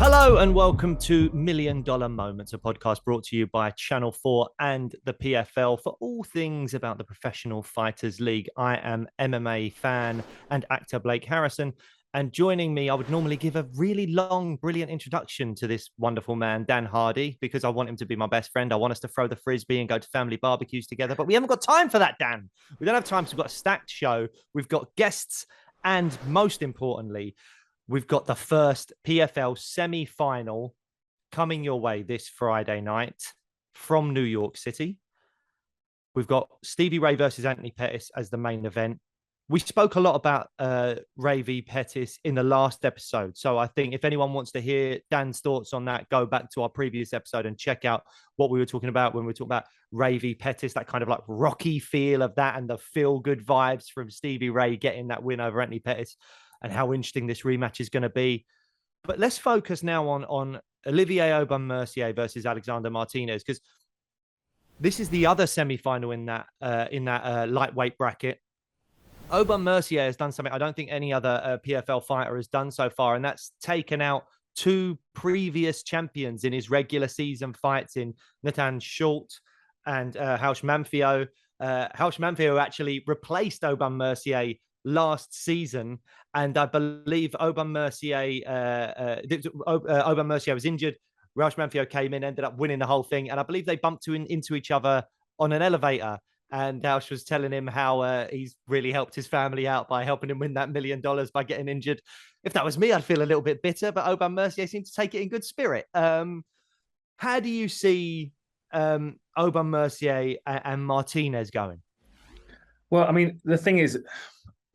Hello and welcome to Million Dollar Moments, a podcast brought to you by Channel 4 and the PFL for all things about the Professional Fighters League. I am MMA fan and actor Blake Harrison, and joining me, I would normally give a really long, brilliant introduction to this wonderful man, Dan Hardy, because I want him to be my best friend. I want us to throw the frisbee and go to family barbecues together, but we haven't got time for that, Dan. We don't have time, so we've got a stacked show. We've got guests, and most importantly, we've got the first PFL semi-final coming your way this Friday night from New York City. We've got Stevie Ray versus Anthony Pettis as the main event. We spoke a lot about Ray v. Pettis in the last episode. So I think if anyone wants to hear Dan's thoughts on that, go back to our previous episode and check out what we were talking about when we were talking about Ray v. Pettis, that kind of like rocky feel of that and the feel-good vibes from Stevie Ray getting that win over Anthony Pettis, and how interesting this rematch is going to be. But let's focus now on Olivier Aubin-Mercier versus Alexander Martinez, because this is the other semi-final in that lightweight bracket. Aubin-Mercier has done something I don't think any other PFL fighter has done so far, and that's taken out two previous champions in his regular season fights in Nathan Schultz and Welsh Manfio. Welsh Manfio actually replaced Aubin-Mercier last season, and I believe Aubin-Mercier was injured. Welsh Manfio came in, ended up winning the whole thing, and I believe they bumped into each other on an elevator. And Welsh was telling him how he's really helped his family out by helping him win that $1 million by getting injured. If that was me, I'd feel a little bit bitter, but Aubin-Mercier seemed to take it in good spirit. How do you see Aubin-Mercier and Martinez going? Well, I mean, the thing is,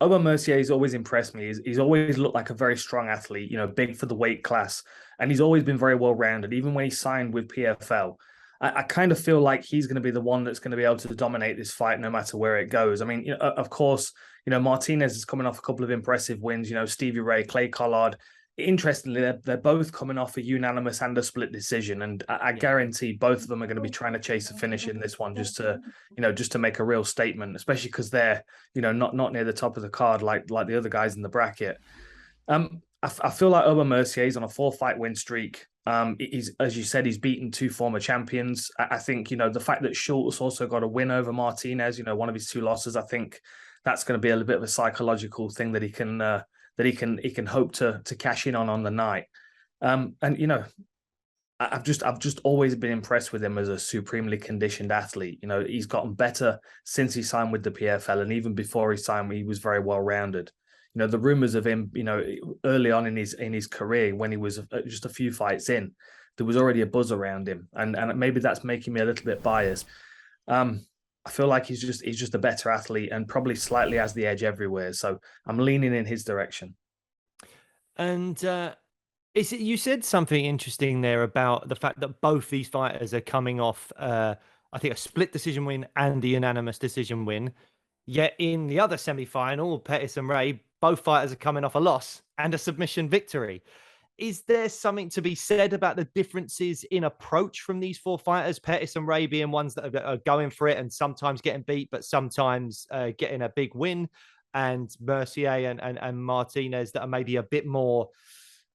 Aubin-Mercier has always impressed me. He's always looked like a very strong athlete, big for the weight class. And he's always been very well-rounded, even when he signed with PFL. I kind of feel like he's going to be the one that's going to be able to dominate this fight no matter where it goes. I mean, of course, Martinez is coming off a couple of impressive wins, Stevie Ray, Clay Collard. Interestingly, they're both coming off a unanimous and a split decision. And I guarantee both of them are going to be trying to chase a finish in this one just to make a real statement, especially because they're, not near the top of the card like the other guys in the bracket. I feel like Aubin-Mercier is on a 4-fight win streak. He's, as you said, he's beaten two former champions. I think, the fact that Schultz also got a win over Martinez, one of his two losses, I think that's going to be a little bit of a psychological thing that he can hope to cash in on the night. I've just always been impressed with him as a supremely conditioned athlete. He's gotten better since he signed with the PFL, and even before he signed, he was very well rounded. The rumors of him, early on in his career, when he was just a few fights in, there was already a buzz around him, and maybe that's making me a little bit biased. I feel like he's just a better athlete and probably slightly has the edge everywhere. So I'm leaning in his direction. And you said something interesting there about the fact that both these fighters are coming off, I think, a split decision win and a unanimous decision win. Yet in the other semi-final, Pettis and Ray, both fighters are coming off a loss and a submission victory. Is there something to be said about the differences in approach from these four fighters, Pettis and Ray being ones that are going for it and sometimes getting beat, but sometimes getting a big win, and Mercier and Martinez that are maybe a bit more,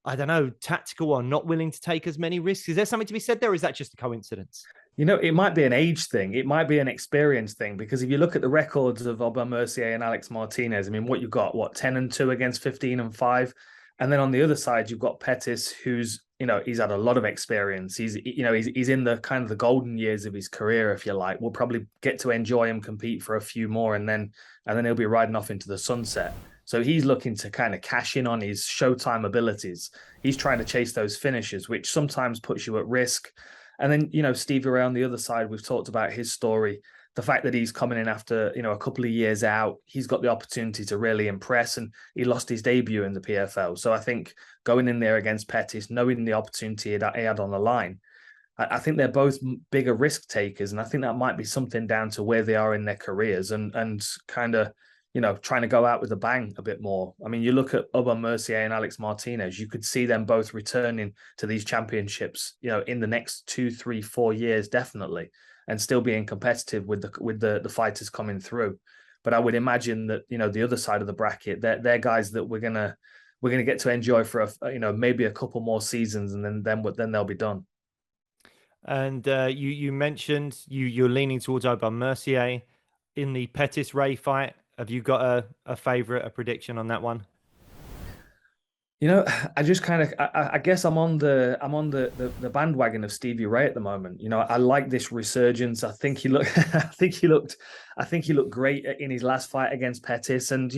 I don't know, tactical or not willing to take as many risks? Is there something to be said there, or is that just a coincidence? It might be an age thing. It might be an experience thing, because if you look at the records of Aubin-Mercier and Alex Martinez, I mean, what you've got, 10-2 against 15-5. And then on the other side, you've got Pettis, who's, he's had a lot of experience. He's in the kind of the golden years of his career, if you like. We'll probably get to enjoy him compete for a few more, and then he'll be riding off into the sunset. So he's looking to kind of cash in on his Showtime abilities. He's trying to chase those finishes, which sometimes puts you at risk. And then, Stevie Ray on the other side, we've talked about his story. The fact that he's coming in after, a couple of years out, he's got the opportunity to really impress, and he lost his debut in the PFL. So I think going in there against Pettis, knowing the opportunity that he had on the line, I think they're both bigger risk takers. And I think that might be something down to where they are in their careers and kind of, trying to go out with a bang a bit more. I mean, you look at Aubin-Mercier and Alex Martinez, you could see them both returning to these championships, in the next 2, 3, 4 years, definitely, and still being competitive with the fighters coming through. But I would imagine that, the other side of the bracket, they're guys that we're we're going to get to enjoy for maybe a couple more seasons, and then they'll be done. And you mentioned you're leaning towards Aubin-Mercier in the Pettis Ray fight. Have you got a favorite, a prediction on that one? I just kind of, I guess I'm on the bandwagon of Stevie Ray at the moment. I like this resurgence. I think he looked, I think he looked great in his last fight against Pettis, and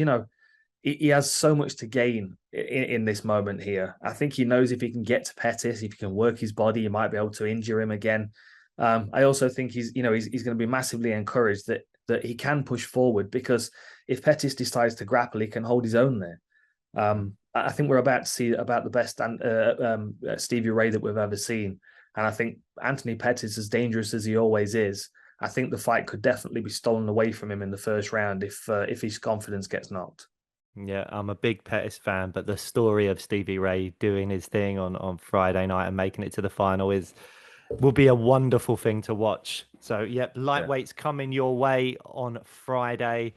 he has so much to gain in this moment here. I think he knows if he can get to Pettis, if he can work his body, he might be able to injure him again. I also think he's going to be massively encouraged that he can push forward, because if Pettis decides to grapple, he can hold his own there. I think we're about to see about the best Stevie Ray that we've ever seen. And I think Anthony Pettis, as dangerous as he always is, I think the fight could definitely be stolen away from him in the first round if his confidence gets knocked. Yeah, I'm a big Pettis fan, but the story of Stevie Ray doing his thing on Friday night and making it to the final will be a wonderful thing to watch. So, yep, lightweights coming your way on Friday.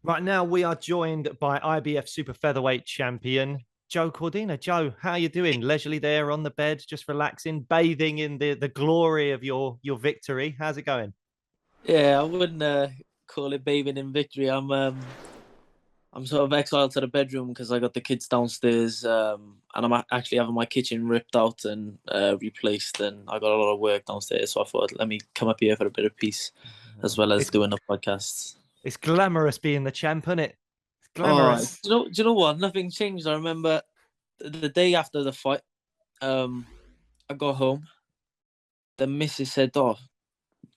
Right now, we are joined by IBF Super Featherweight Champion Joe Cordina. Joe, how are you doing? Leisurely there on the bed, just relaxing, bathing in the glory of your victory. How's it going? Yeah, I wouldn't call it bathing in victory. I'm sort of exiled to the bedroom because I got the kids downstairs, and I'm actually having my kitchen ripped out and replaced, and I got a lot of work downstairs. So I thought, let me come up here for a bit of peace, as well as doing the podcasts. It's glamorous being the champ, isn't it? It's glamorous. Do you know what? Nothing changed. I remember the day after the fight, I got home. The missus said, "Oh,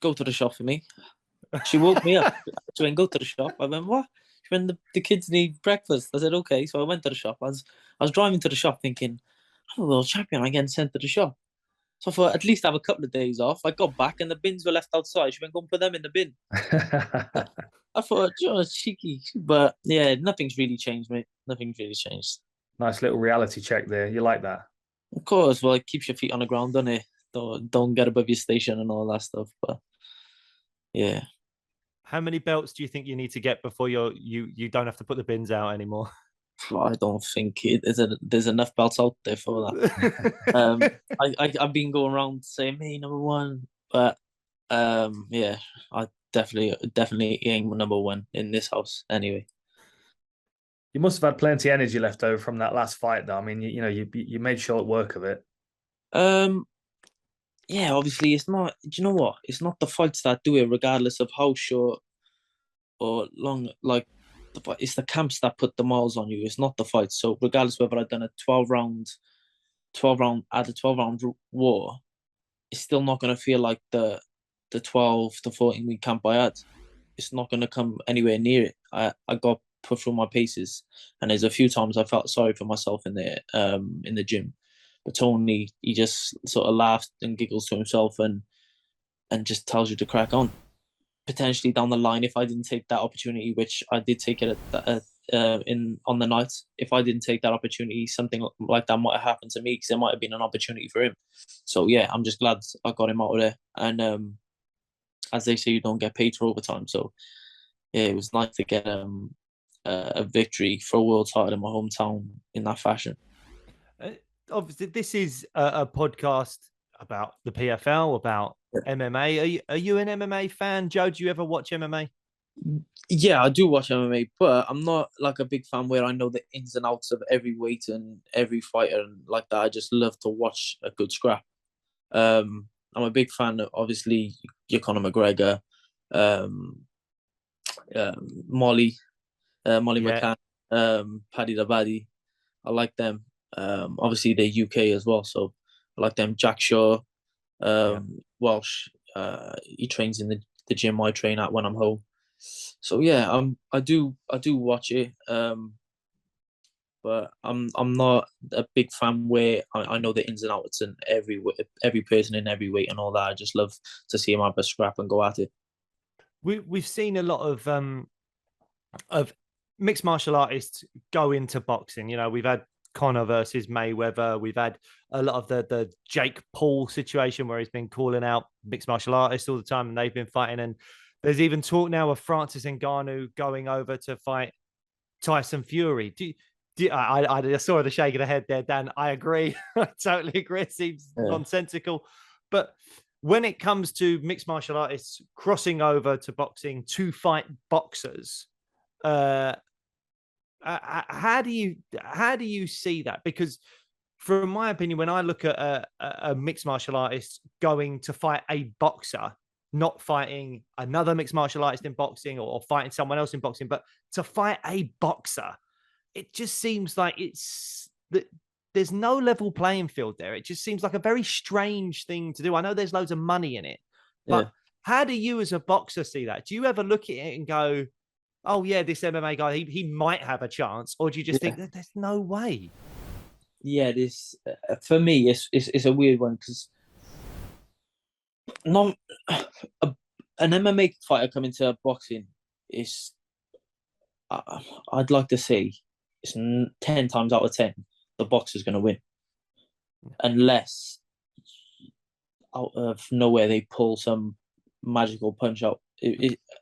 go to the shop for me." She woke me up. She went, "Go to the shop." I went, "What?" She went, the kids need breakfast. I said, "Okay." So I went to the shop. I was driving to the shop thinking, I'm a world champion. I'm getting sent to the shop. So I thought, at least have a couple of days off. I got back and the bins were left outside. She went, "Go and put them in the bin." I thought, it's cheeky. But yeah, nothing's really changed, mate. Nothing's really changed. Nice little reality check there. You like that? Of course. Well, it keeps your feet on the ground, doesn't it? Don't get above your station and all that stuff. But yeah. How many belts do you think you need to get before you don't have to put the bins out anymore? I don't think there's enough belts out there for that. I've been going around saying, "Hey, number one," but yeah, I definitely aim number one in this house anyway. You must have had plenty of energy left over from that last fight, though. I mean, you made short work of it. Yeah, obviously it's not. Do you know what? It's not the fights that do it, regardless of how short or long. Like, it's the camps that put the miles on you. It's not the fights. So regardless whether I've done a 12 round war, it's still not going to feel like the 12 to 14 week camp I had. It's not going to come anywhere near it. I got put through my paces, and there's a few times I felt sorry for myself in the gym. But Tony, he just sort of laughs and giggles to himself and just tells you to crack on. Potentially down the line, if I didn't take that opportunity, which I did take it on the night, if I didn't take that opportunity, something like that might have happened to me, because there might have been an opportunity for him. So yeah, I'm just glad I got him out of there. And as they say, you don't get paid for overtime. So yeah, it was nice to get a victory for a world title in my hometown in that fashion. Obviously, this is a podcast about the PFL, about MMA. Are you an MMA fan, Joe? Do you ever watch MMA? Yeah, I do watch MMA, but I'm not like a big fan where I know the ins and outs of every weight and every fighter and like that. I just love to watch a good scrap. I'm a big fan of, obviously, your Conor McGregor, Molly McCann, Paddy the Baddy. I like them. Obviously, they're UK as well, so I like them. Jack Shaw, Welsh. He trains in the gym I train at when I'm home. So yeah, I do watch it. But I'm not a big fan where I know the ins and outs and every person in every weight and all that. I just love to see him have a scrap and go at it. We've seen a lot of mixed martial artists go into boxing. We've had Conor versus Mayweather. We've had a lot of the Jake Paul situation where he's been calling out mixed martial artists all the time and they've been fighting. And there's even talk now of Francis Ngannou going over to fight Tyson Fury. I saw the shake of the head there, Dan. I agree. I totally agree. It seems nonsensical. But when it comes to mixed martial artists crossing over to boxing to fight boxers, how do you see that? Because from my opinion, when I look at a mixed martial artist going to fight a boxer, not fighting another mixed martial artist in boxing or fighting someone else in boxing, but to fight a boxer, it just seems like there's no level playing field there. It just seems like a very strange thing to do. I know there's loads of money in it, but how do you as a boxer see that? Do you ever look at it and go, oh yeah, this MMA guy, he might have a chance? Or do you just think that there's no way? Yeah, this for me, it's a weird one because not an MMA fighter coming to boxing is, I'd like to say, it's 10 times out of 10 the boxer's going to win, unless out of nowhere they pull some magical punch out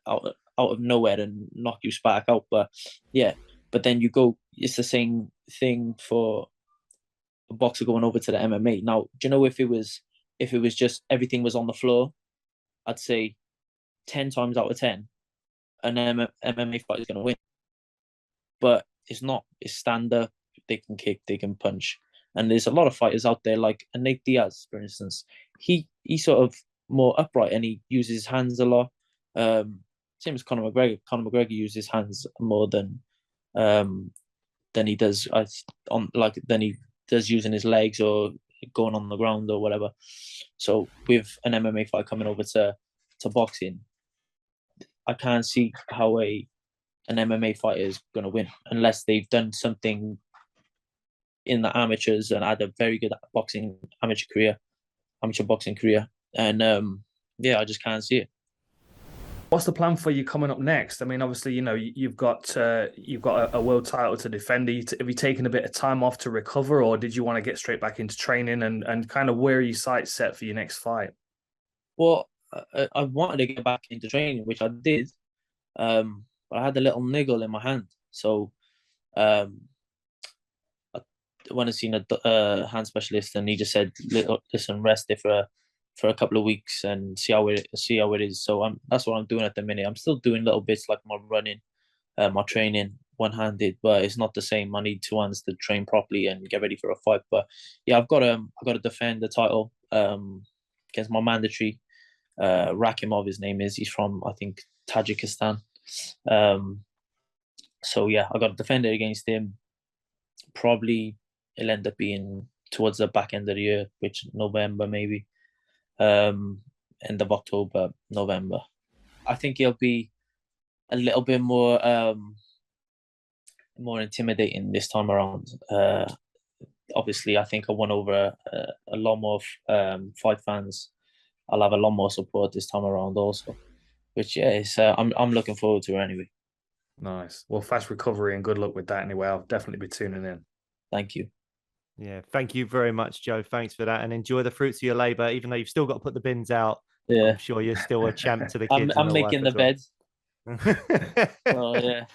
of nowhere and knock you back out. But then you go, it's the same thing for a boxer going over to the MMA. Now, do you know, if it was just everything was on the floor, I'd say 10 times out of 10 an MMA fighter is going to win. But it's not. It's stand up. They can kick. They can punch. And there's a lot of fighters out there, like Nate Diaz, for instance. He's sort of more upright and he uses his hands a lot. Same as Conor McGregor. Conor McGregor uses his hands more than he does using his legs or going on the ground or whatever. So with an MMA fight coming over to boxing, I can't see how an MMA fighter is going to win unless they've done something in the amateurs and had a very good amateur boxing career. And I just can't see it. What's the plan for you coming up next? I mean, obviously, you know, you've got a world title to defend. Have you taken a bit of time off to recover, or did you want to get straight back into training? And kind of where are your sights set for your next fight? Well, I wanted to get back into training, which I did, but I had a little niggle in my hand. So I went and seen a hand specialist, and he just said, "Listen, rest it for a couple of weeks and see how it is." So that's what I'm doing at the minute. I'm still doing little bits like my running, my training one-handed, but it's not the same. I need two hands to train properly and get ready for a fight. But yeah, I've got to defend the title against my mandatory. Rakhimov, his name is. He's from, I think, Tajikistan. So yeah, I got to defend it against him. Probably it'll end up being towards the back end of the year, which November maybe. End of October, November. I think he'll be a little bit more intimidating this time around. Obviously, I think I won over a lot more fight fans. I'll have a lot more support this time around also, which I'm looking forward to anyway. Nice. Well, fast recovery and good luck with that anyway. I'll definitely be tuning in. Thank you. Yeah, thank you very much, Joe. Thanks for that, and enjoy the fruits of your labour. Even though you've still got to put the bins out, I'm sure you're still a champ to the kids. I'm making the bed. Oh yeah,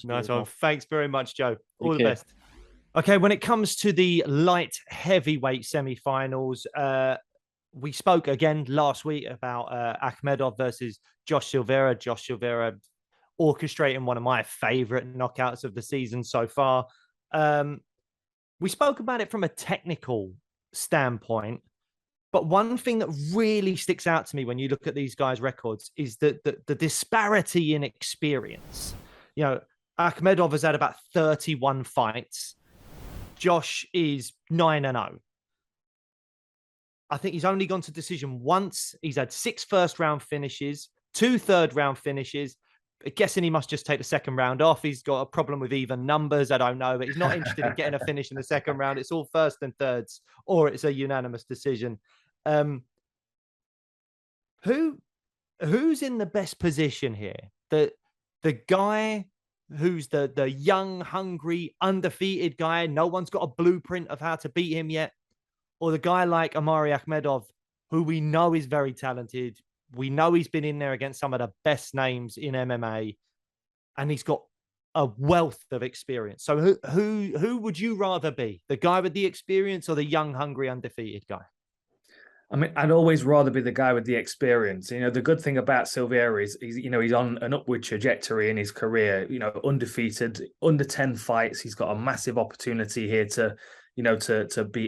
nice one. Thanks very much, Joe. All the best. Okay, when it comes to the light heavyweight semi-finals, we spoke again last week about Akhmedov versus Josh Silveira. Josh Silveira orchestrating one of my favourite knockouts of the season so far. We spoke about it from a technical standpoint, but one thing that really sticks out to me when you look at these guys' records is the disparity in experience. You know, Akhmedov has had about 31 fights. Josh is 9-0. I think he's only gone to decision once. He's had 6 first-round finishes, 2 third-round finishes. Guessing he must just take the second round off. He's got a problem with even numbers. I don't know, but he's not interested in getting a finish in the second round. It's all first and thirds, or it's a unanimous decision. Who's in the best position here? The guy who's the young, hungry, undefeated guy. No one's got a blueprint of how to beat him yet, or the guy like Omari Akhmedov, who we know is very talented. We know he's been in there against some of the best names in MMA, and he's got a wealth of experience. So who would you rather be? The guy with the experience or the young, hungry, undefeated guy? I mean, I'd always rather be the guy with the experience. You know, the good thing about Silveira is, he's on an upward trajectory in his career, undefeated, under 10 fights. He's got a massive opportunity here to beat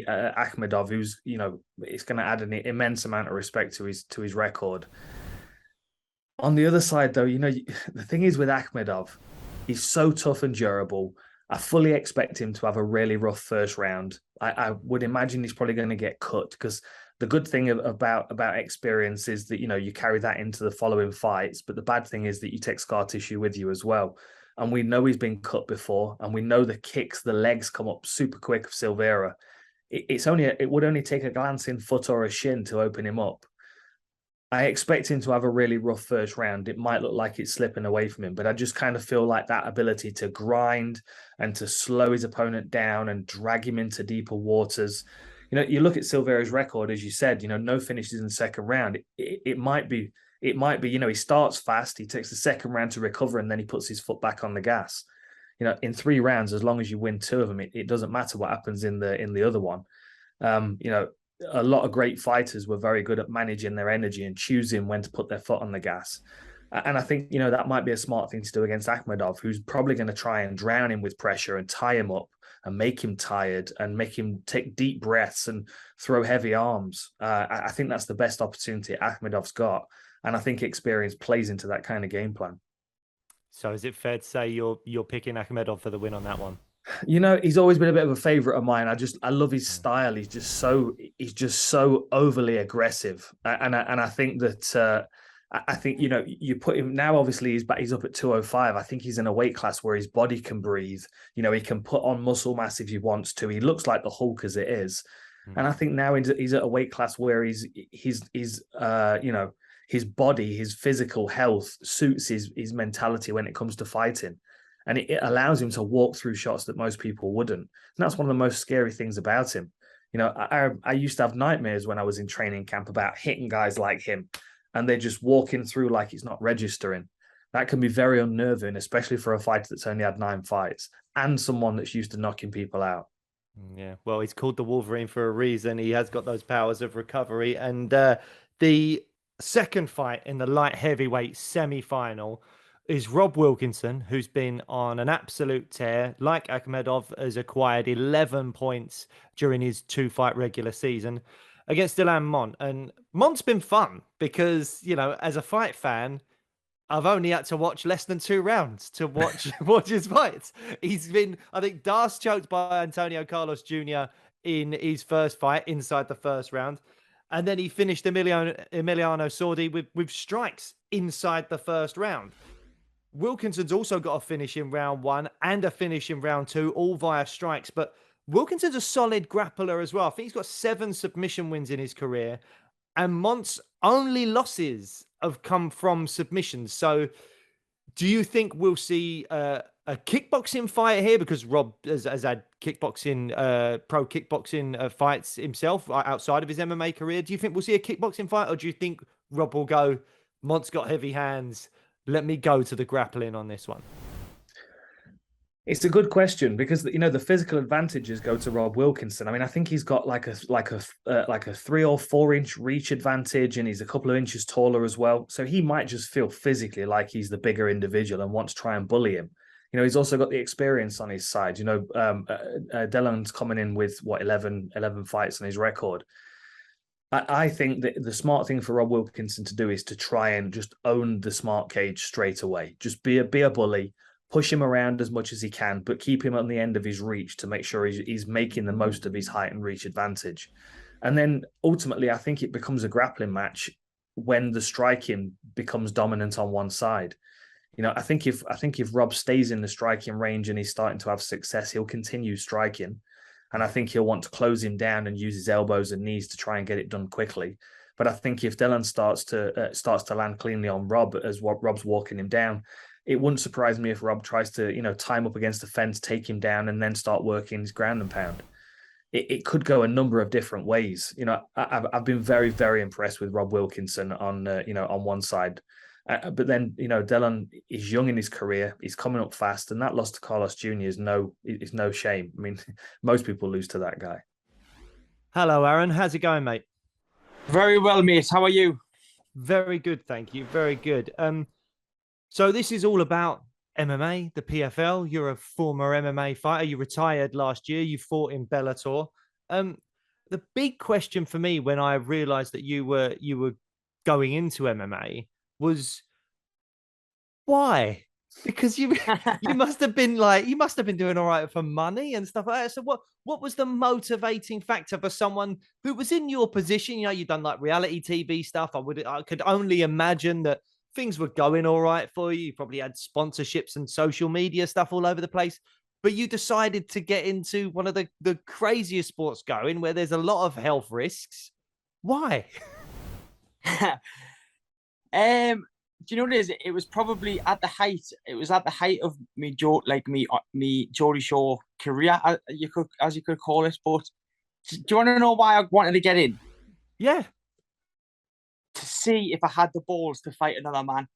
Akhmedov, who's, it's going to add an immense amount of respect to his record. On the other side, though, the thing is with Akhmedov, he's so tough and durable. I fully expect him to have a really rough first round. I would imagine he's probably going to get cut, because the good thing about experience is that, you carry that into the following fights. But the bad thing is that you take scar tissue with you as well. And we know he's been cut before, and we know the kicks, the legs come up super quick of Silveira. It would only take a glancing foot or a shin to open him up. I expect him to have a really rough first round. It might look like it's slipping away from him, but I just kind of feel like that ability to grind and to slow his opponent down and drag him into deeper waters. You look at Silveira's record, as you said, no finishes in the second round. It might be, he starts fast, he takes the second round to recover, and then he puts his foot back on the gas. In 3 rounds, as long as you win 2 of them, it doesn't matter what happens in the other one. A lot of great fighters were very good at managing their energy and choosing when to put their foot on the gas. And I think, that might be a smart thing to do against Akhmedov, who's probably going to try and drown him with pressure and tie him up and make him tired and make him take deep breaths and throw heavy arms. I think that's the best opportunity Akhmedov's got. And I think experience plays into that kind of game plan. So is it fair to say you're picking Akhmedov for the win on that one? He's always been a bit of a favorite of mine. I love his style. He's just so overly aggressive. And I think that, you put him now, obviously he's up at 205. I think he's in a weight class where his body can breathe. He can put on muscle mass if he wants to. He looks like the Hulk as it is. And I think now he's at a weight class where his body, his physical health suits his mentality when it comes to fighting. And it allows him to walk through shots that most people wouldn't. And that's one of the most scary things about him. I used to have nightmares when I was in training camp about hitting guys like him, and they're just walking through like it's not registering. That can be very unnerving, especially for a fighter that's only had 9 fights and someone that's used to knocking people out. Yeah, well, he's called the Wolverine for a reason. He has got those powers of recovery. And the second fight in the light heavyweight semi-final is Rob Wilkinson, who's been on an absolute tear. Like Akhmedov, has acquired 11 points during his 2-fight regular season against Delan Monte. And Monte's been fun because, as a fight fan, I've only had to watch less than 2 rounds to watch his fights. He's been, I think, Darce choked by Antonio Carlos Jr. in his first fight inside the first round. And then he finished Emiliano Sordi with strikes inside the first round. Wilkinson's also got a finish in round 1 and a finish in round 2, all via strikes. But Wilkinson's a solid grappler as well. I think he's got 7 submission wins in his career. And Monte's only losses have come from submissions. So do you think we'll see a kickboxing fight here? Because Rob has had kickboxing, pro kickboxing fights himself outside of his MMA career. Do you think we'll see a kickboxing fight? Or do you think Rob will go, Monte's got heavy hands, let me go to the grappling on this one? It's a good question because the physical advantages go to Rob Wilkinson. I mean, I think he's got like a 3 or 4 inch reach advantage, and he's a couple of inches taller as well. So he might just feel physically like he's the bigger individual and wants to try and bully him. He's also got the experience on his side. Delan's coming in with 11 fights on his record. I think that the smart thing for Rob Wilkinson to do is to try and just own the smart cage straight away. Just be a bully, push him around as much as he can, but keep him on the end of his reach to make sure he's making the most of his height and reach advantage. And then ultimately, I think it becomes a grappling match when the striking becomes dominant on one side. I think if Rob stays in the striking range and he's starting to have success, he'll continue striking. And I think he'll want to close him down and use his elbows and knees to try and get it done quickly. But I think if Delan starts to land cleanly on Rob as Rob's walking him down, it wouldn't surprise me if Rob tries to, tie him up against the fence, take him down, and then start working his ground and pound. It could go a number of different ways. I've been very, very impressed with Rob Wilkinson on one side. But then, Delan is young in his career. He's coming up fast, and that loss to Carlos Jr. is no shame. I mean, most people lose to that guy. Hello, Aaron. How's it going, mate? Very well, mate. How are you? Very good, thank you. Very good. So this is all about MMA, the PFL. You're a former MMA fighter. You retired last year. You fought in Bellator. The big question for me when I realized that you were going into MMA was why? Because you must have been doing all right for money and stuff like that. So what was the motivating factor for someone who was in your position? You've done like reality TV stuff. I could only imagine that things were going all right for you. You probably had sponsorships and social media stuff all over the place. But you decided to get into one of the craziest sports going, where there's a lot of health risks. Why? Do you know what it is? It was probably at the height. It was at the height of me Geordie show career, as you could call it. But do you want to know why I wanted to get in? Yeah. To see if I had the balls to fight another man.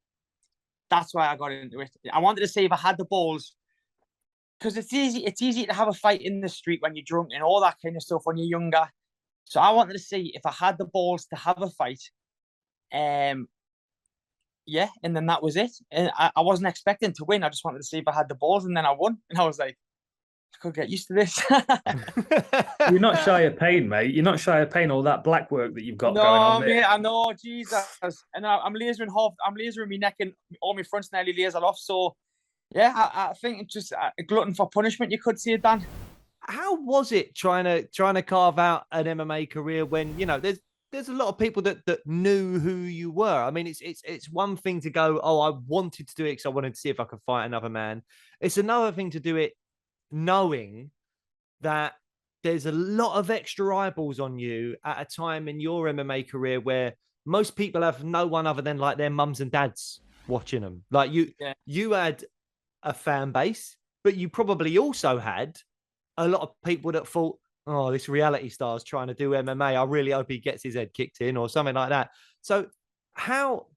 That's why I got into it. I wanted to see if I had the balls. Because it's easy to have a fight in the street when you're drunk and all that kind of stuff when you're younger. So I wanted to see if I had the balls to have a fight. Yeah, and then that was it. And I wasn't expecting to win. I just wanted to see if I had the balls, and then I won. And I was like, I could get used to this. You're not shy of pain, mate. You're not shy of pain, all that black work that you've got going on there. Mate, I know, Jesus. And I'm lasering my neck, and all my front's nearly lasered off. So, yeah, I think it's just a glutton for punishment, you could say, Dan. How was it trying to carve out an MMA career when, there's a lot of people that knew who you were? I mean, it's one thing to go, oh, I wanted to do it because I wanted to see if I could fight another man. It's another thing to do it knowing that there's a lot of extra eyeballs on you at a time in your MMA career where most people have no one other than like their mums and dads watching them. Like you had a fan base, but you probably also had a lot of people that thought, oh, this reality star's trying to do MMA. I really hope he gets his head kicked in or something like that. So how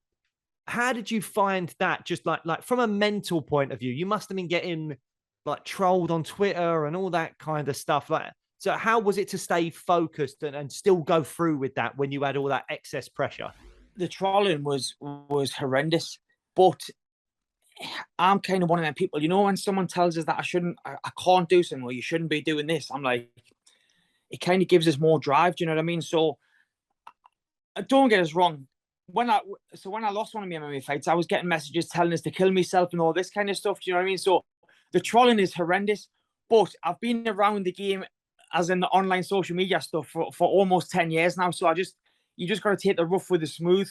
did you find that? Just like from a mental point of view, you must have been getting like trolled on Twitter and all that kind of stuff. So how was it to stay focused and still go through with that when you had all that excess pressure? The trolling was horrendous, but I'm kind of one of them people, when someone tells us that I can't do something, or you shouldn't be doing this, I'm like, it kind of gives us more drive. Do you know what I mean? So don't get us wrong. When I lost one of my MMA fights, I was getting messages telling us to kill myself and all this kind of stuff. Do you know what I mean? So the trolling is horrendous, but I've been around the game, as in the online social media stuff, for almost 10 years now. So you just got to take the rough with the smooth.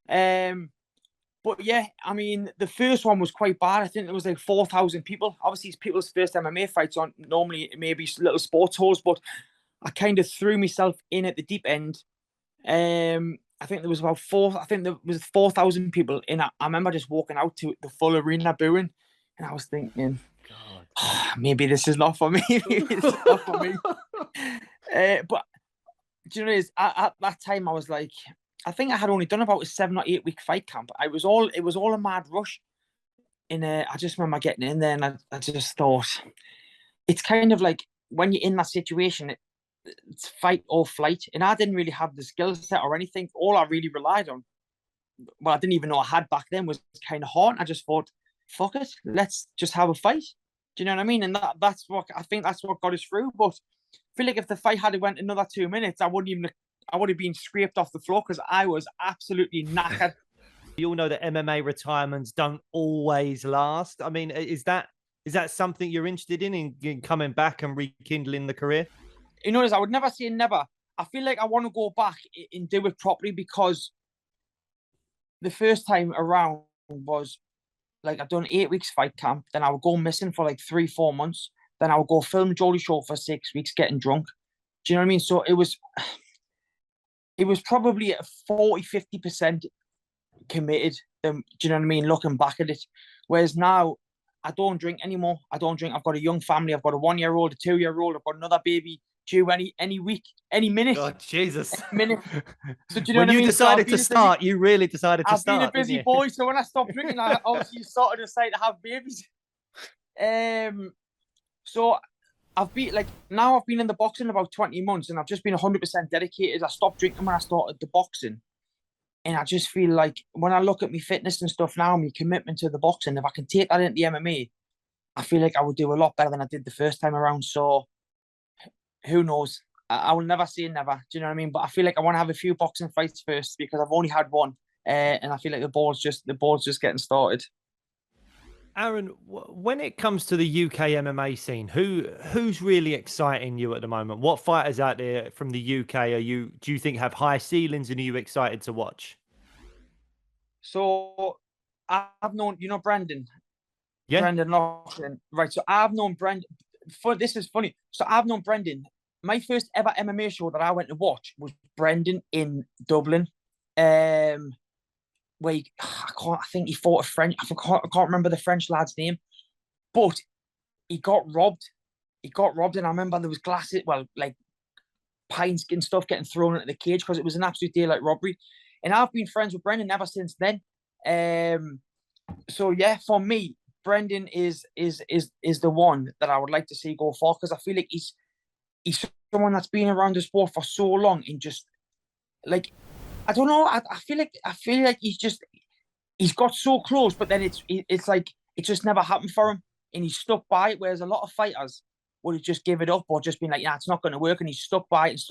But yeah, I mean, the first one was quite bad. I think there was like 4,000 people. Obviously, it's people's first MMA fights. On normally maybe little sports halls, but I kind of threw myself in at the deep end. I think there was about 4,000 people in. I remember just walking out to the full arena booing, and I was thinking, maybe this is not for me. Maybe this is not for me. But do you know what it is? At that time, I was like, I think I had only done about a 7 or 8 week fight camp. It was all a mad rush. And I just remember getting in there, and I just thought, it's kind of like when you're in that situation, it's fight or flight. And I didn't really have the skill set or anything. All I really relied on, well, I didn't even know I had back then, was kind of heart. I just thought, fuck it, let's just have a fight. Do you know what I mean? And that's what got us through. But I feel like if the fight had went another 2 minutes, I would have been scraped off the floor because I was absolutely knackered. You all know that MMA retirements don't always last. I mean, is that something you're interested in coming back and rekindling the career? You know, I would never say never. I feel like I want to go back and do it properly, because the first time around was like, I've done 8 weeks fight camp, then I would go missing for like 3-4 months, then I would go film Geordie show for 6 weeks getting drunk. Do you know what I mean? So it was probably a 40-50% committed. Do you know what I mean? Looking back at it. Whereas now, I don't drink anymore. I don't drink. I've got a young family. I've got a 1-year-old, a 2-year-old. I've got another baby due any week, any minute. God, Jesus. Minute. So do you know When what I you mean? decided to start, you really decided to I've been a start. busy didn't you? boy, so when I stopped drinking, I obviously started to decide to have babies. So I've been in the boxing about 20 months, and I've just been 100% dedicated. I stopped drinking when I started the boxing, and I just feel like when I look at my fitness and stuff now, my commitment to the boxing, if I can take that into the MMA, I feel like I would do a lot better than I did the first time around. So who knows? I will never say never. Do you know what I mean? But I feel like I want to have a few boxing fights first because I've only had one, and I feel like the ball's just getting started. Aaron, when it comes to the UK MMA scene, who's really exciting you at the moment? What fighters out there from the UK do you think have high ceilings, and are you excited to watch? So I've known, Brendan. Yeah. Brendan Loughlin. Right. So I've known Brendan. This is funny. So I've known Brendan. My first ever MMA show that I went to watch was Brendan in Dublin. Where I think he fought a French. I can't remember the French lad's name, but he got robbed. And I remember there was glasses, like pints and stuff getting thrown into the cage because it was an absolute daylight robbery. And I've been friends with Brendan ever since then. So yeah, for me, Brendan is the one that I would like to see go far because I feel like he's someone that's been around the sport for so long and just like. I don't know. I feel like he's got so close, but then it's like it just never happened for him, and he's stuck by it. Whereas a lot of fighters would have just give it up or just been like, "Yeah, it's not going to work," and he's stuck by it.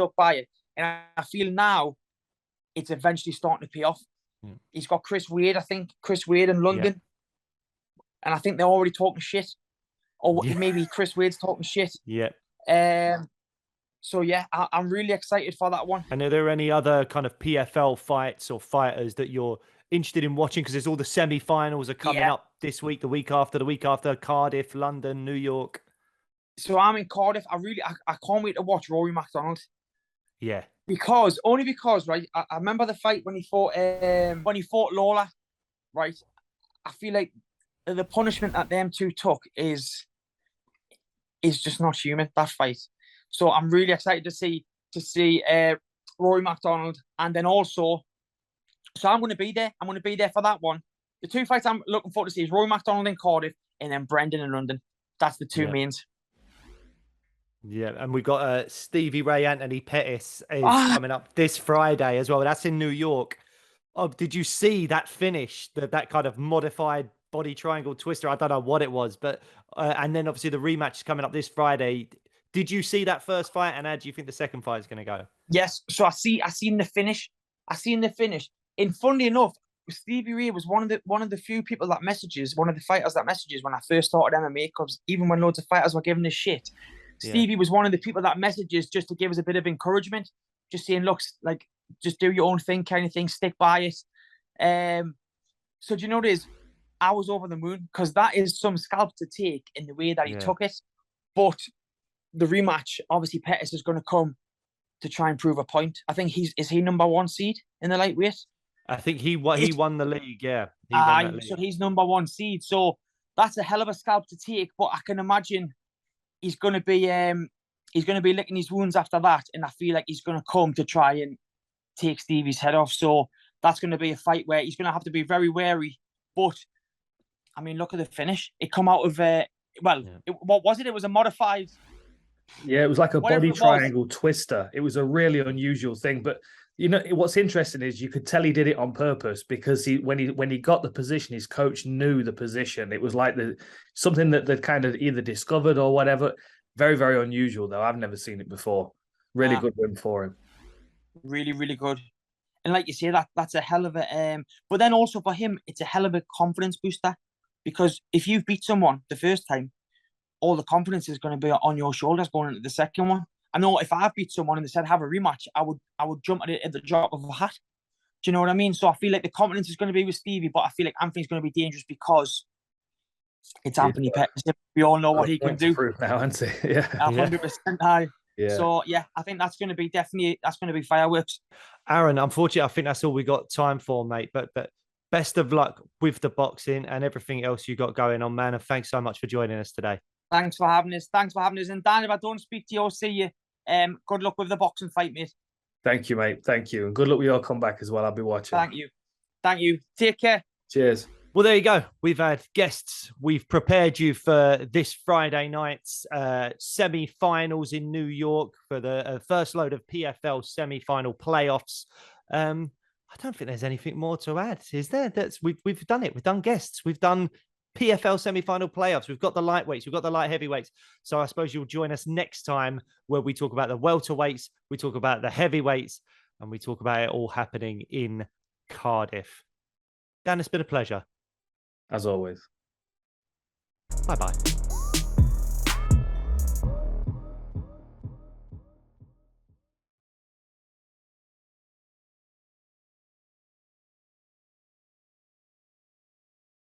And I feel now it's eventually starting to pay off. He's got Chris Wade in London, and I think they're already talking shit, or maybe Chris Wade's talking shit. Yeah. So yeah, I'm really excited for that one. And are there any other kind of PFL fights or fighters that you're interested in watching? Because there's all the semi-finals are coming up this week, the week after, Cardiff, London, New York. So I'm in Cardiff. I can't wait to watch Rory McDonald. Yeah. Because right, I remember the fight when he fought Lawler, right? I feel like the punishment that them two took is just not human, that fight. So I'm really excited to see Rory McDonald, and then also, so I'm going to be there. I'm going to be there for that one. The two fights I'm looking forward to see is Rory McDonald in Cardiff, and then Brendan in London. That's the two mains. Yeah, and we've got Stevie Ray, Anthony Pettis is coming up this Friday as well. That's in New York. Oh, did you see that finish? That kind of modified body triangle twister? I don't know what it was, but and then obviously the rematch is coming up this Friday. Did you see that first fight, and how do you think the second fight is going to go? Yes, so I seen the finish. And funnily enough, Stevie Ray was one of the few people that messages, one of the fighters that messages when I first started MMA, because even when loads of fighters were giving us shit, Stevie was one of the people that messages just to give us a bit of encouragement, just saying, look, like, just do your own thing kind of thing, stick by it. So do you know what it is? I was over the moon because that is some scalp to take in the way that he took it. But the rematch, obviously Pettis is going to come to try and prove a point. I think is he number one seed in the lightweight? I think he won the league, yeah. So he's number one seed. So that's a hell of a scalp to take, but I can imagine he's going to be licking his wounds after that, and I feel like he's going to come to try and take Stevie's head off. So that's going to be a fight where he's going to have to be very wary. But I mean, look at the finish. It come out of what was it? It was a modified. Yeah, it was like a body triangle twister. It was a really unusual thing. But you know what's interesting is you could tell he did it on purpose because when he got the position, his coach knew the position. It was like something that they'd kind of either discovered or whatever. Very, very unusual though. I've never seen it before. Really good win for him. Really, really good. And like you say, that's a hell of a but then also for him, it's a hell of a confidence booster, because if you've beat someone the first time, all the confidence is going to be on your shoulders going into the second one. I know if I've beat someone and they said have a rematch, I would jump at it at the drop of a hat. Do you know what I mean? So I feel like the confidence is going to be with Stevie, but I feel like Anthony's going to be dangerous because it's Anthony Pettis. We all know what he can do now, isn't he? Yeah, 100% high. Yeah. So yeah, I think that's going to be fireworks. Aaron, unfortunately, I think that's all we got time for, mate. But best of luck with the boxing and everything else you got going on, man. And thanks so much for joining us today. Thanks for having us. And Dan, if I don't speak to you or see you Good luck with the boxing fight, mate. Thank you, mate. Thank you. And good luck with your comeback as well. I'll be watching. Thank you. Thank you. Take care. Cheers. Well, there you go. We've had guests. We've prepared you for this Friday night's semi-finals in New York for the first load of PFL semi-final playoffs. I don't think there's anything more to add, is there? We've done it. We've done guests. We've done PFL semi-final playoffs. We've got the lightweights. We've got the light heavyweights. So I suppose you'll join us next time where we talk about the welterweights, we talk about the heavyweights, and we talk about it all happening in Cardiff. Dan, it's been a pleasure. As always. Bye-bye.